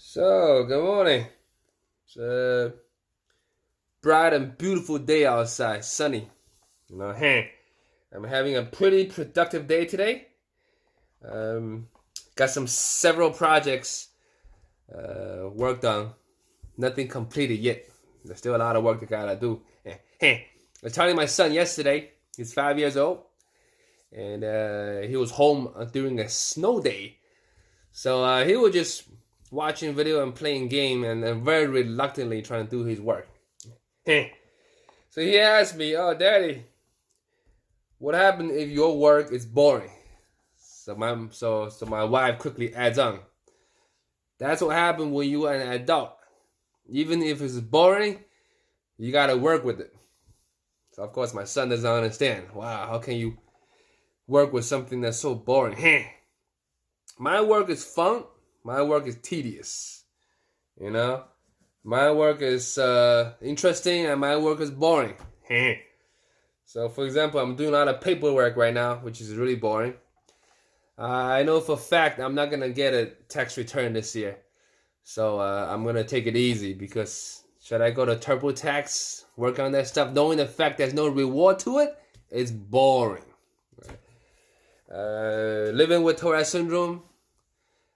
So, good morning. It's a bright and beautiful day outside, sunny. I'm having a pretty productive day today. Got several projects worked on. Nothing completed yet. There's still a lot of work I gotta do. I was telling my son yesterday. He's 5 years old, and he was home during a snow day. So he was just watching video and playing game and very reluctantly trying to do his work. So he asked me, "Oh, Daddy, what happened if your work is boring?" So my wife quickly adds on, "That's what happened when you are an adult. Even if it's boring, you gotta work with it." So of course my son doesn't understand. Wow, how can you work with something that's so boring? My work is fun. My work is tedious. My work is interesting and my work is boring. So for example, I'm doing a lot of paperwork right now, which is really boring. I know for a fact I'm not gonna get a tax return this year. So I'm gonna take it easy, because should I go to TurboTax, work on that stuff, knowing the fact there's no reward to it, it's boring. Living with Tourettes syndrome,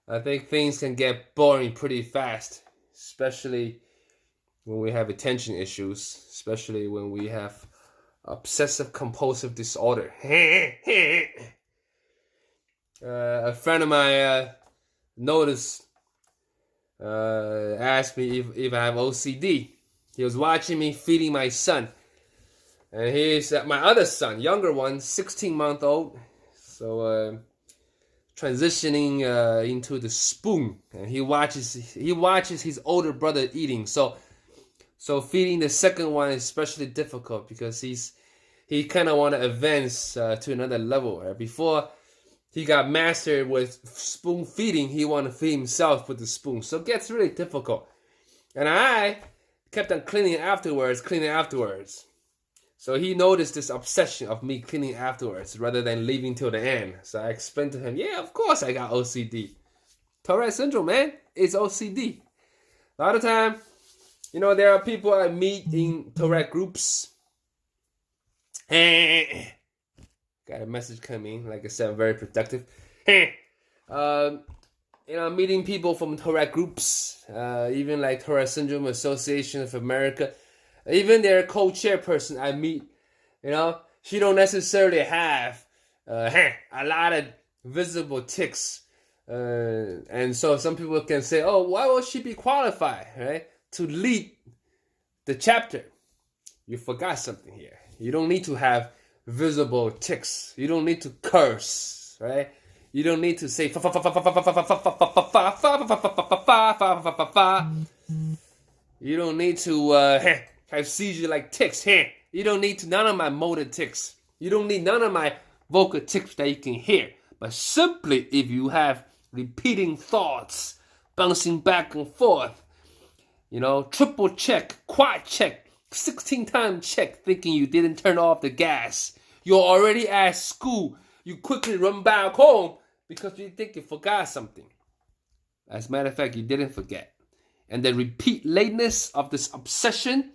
I think things can get boring pretty fast, especially when we have attention issues, especially when we have obsessive compulsive disorder. A friend of mine asked me if I have OCD. He was watching me feeding my son, and he's my other son, younger one, 16-month-old. So transitioning into the spoon, and he watches his older brother eating. So feeding the second one is especially difficult, because he kind of want to advance to another level. Before he got mastered with spoon feeding, he want to feed himself with the spoon. So it gets really difficult, and I kept on cleaning afterwards. So he noticed this obsession of me cleaning afterwards rather than leaving till the end. So I explained to him, yeah, of course I got OCD. Tourette's syndrome, man. It's OCD. A lot of time, there are people I meet in Tourette groups. Got a message coming. Like I said, I'm very productive. Meeting people from Tourette groups, even like Tourette Syndrome Association of America. Even their co-chairperson I meet, she don't necessarily have a lot of visible tics. And so some people can say, oh, why will she be qualified, right, to lead the chapter? You forgot something here. You don't need to have visible tics. You don't need to curse, right? You don't need to say you don't need to have seizure like tics. You don't need none of my motor tics. You don't need none of my vocal tics that you can hear. But simply if you have repeating thoughts, bouncing back and forth, triple check, quad check, 16-time check, thinking you didn't turn off the gas. You're already at school. You quickly run back home because you think you forgot something. As a matter of fact, you didn't forget. And the repeat lateness of this obsession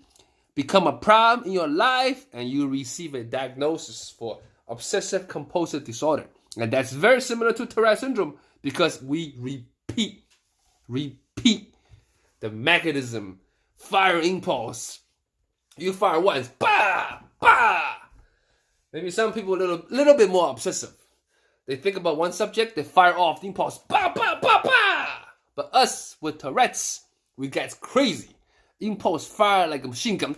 become a problem in your life, and you receive a diagnosis for obsessive compulsive disorder. And that's very similar to Tourette's syndrome, because we repeat the mechanism. Fire impulse. You fire once, bah, bah. Maybe some people a little bit more obsessive. They think about one subject, they fire off the impulse, bah, bah, bah, bah. But us with Tourette's, we get crazy. Impulse fire like a machine gun.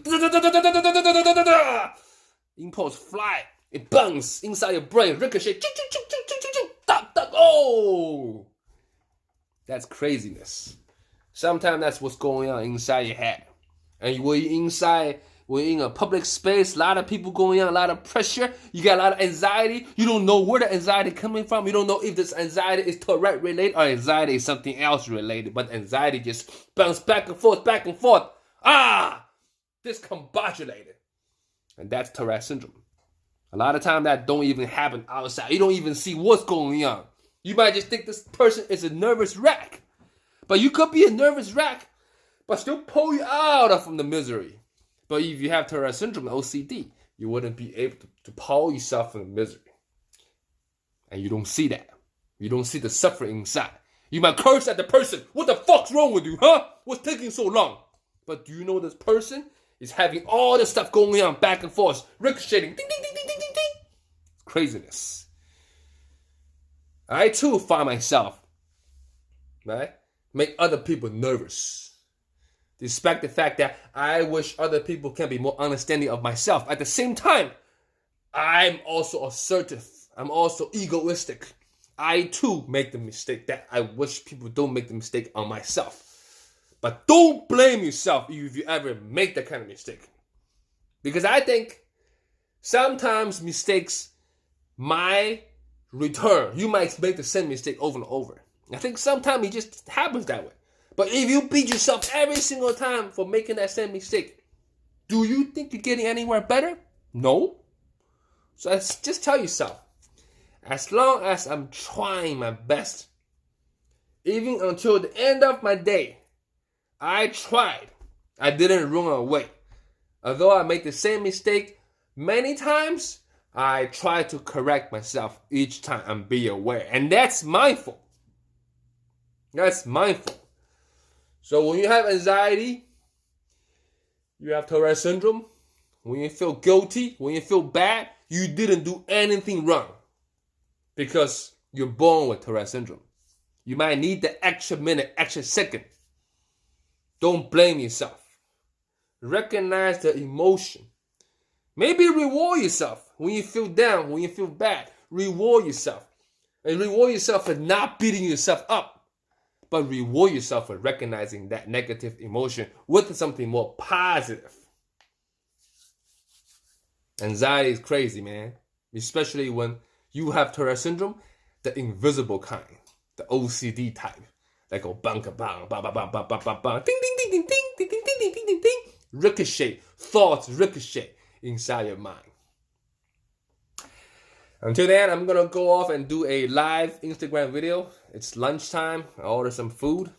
Impulse fly. It bounces inside your brain. Ricochet. Oh! That's craziness. Sometimes that's what's going on inside your head. And when you're in a public space, a lot of people going on, a lot of pressure. You got a lot of anxiety. You don't know where the anxiety coming from. You don't know if this anxiety is Tourette related or anxiety is something else related. But anxiety just bounce back and forth. Discombobulated. And that's Tourette syndrome. A lot of time that don't even happen outside. You don't even see what's going on. You might just think this person is a nervous wreck. But you could be a nervous wreck, but still pull you out of from the misery. But if you have Tourette's syndrome, OCD, you wouldn't be able to pull yourself from the misery. And you don't see that. You don't see the suffering inside. You might curse at the person. What the fuck's wrong with you, huh? What's taking so long? But do you know this person is having all this stuff going on back and forth, ricocheting, ding, ding, ding, ding, ding, ding, ding. Craziness. I too find myself, right, make other people nervous. Despite the fact that I wish other people can be more understanding of myself. At the same time, I'm also assertive. I'm also egoistic. I too make the mistake that I wish people don't make the mistake on myself. But don't blame yourself if you ever make that kind of mistake. Because I think sometimes mistakes might return. You might make the same mistake over and over. I think sometimes it just happens that way. But if you beat yourself every single time for making that same mistake, do you think you're getting anywhere better? No. So just tell yourself, as long as I'm trying my best, even until the end of my day, I tried. I didn't run away. Although I made the same mistake many times, I try to correct myself each time and be aware. And that's mindful. That's mindful. So when you have anxiety, you have Tourette's syndrome, when you feel guilty, when you feel bad, you didn't do anything wrong. Because you're born with Tourette's syndrome. You might need the extra minute, extra second. Don't blame yourself. Recognize the emotion. Maybe reward yourself when you feel down, when you feel bad. Reward yourself. And reward yourself for not beating yourself up. But reward yourself for recognizing that negative emotion with something more positive. Anxiety is crazy, man. Especially when you have Tourette's syndrome, the invisible kind, the OCD type. That go bang, bang, bang, bang, bang, bang, bang, bang, ding, ding, ding, ding, ding, ding, ding, ding, ding, ding, ding. Ricochet, thoughts ricochet inside your mind. Until then, I'm gonna go off and do a live Instagram video. It's lunchtime. I ordered some food.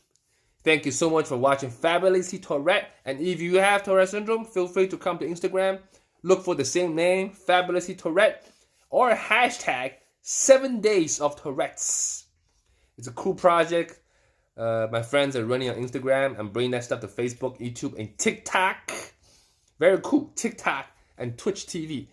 Thank you so much for watching Fabulously Tourette. And if you have Tourette's syndrome, feel free to come to Instagram. Look for the same name, Fabulously Tourette, or hashtag 7 Days of Tourettes. It's a cool project. My friends are running on Instagram. I'm bringing that stuff to Facebook, YouTube, and TikTok. Very cool. TikTok and Twitch TV.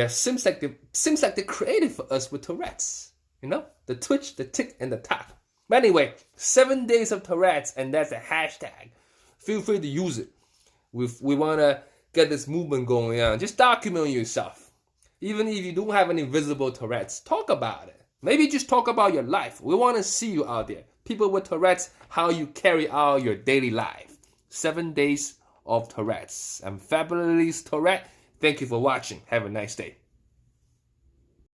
Seems like they're created for us with Tourette's. You know? The Twitch, the Tik, and the Talk. But anyway, 7 Days of Tourette's, and that's a hashtag. Feel free to use it. We want to get this movement going on. Just document yourself. Even if you don't have any visible Tourette's, talk about it. Maybe just talk about your life. We want to see you out there. People with Tourette's, how you carry out your daily life. 7 Days of Tourette's. I'm Fabulously Tourette. Thank you for watching. Have a nice day.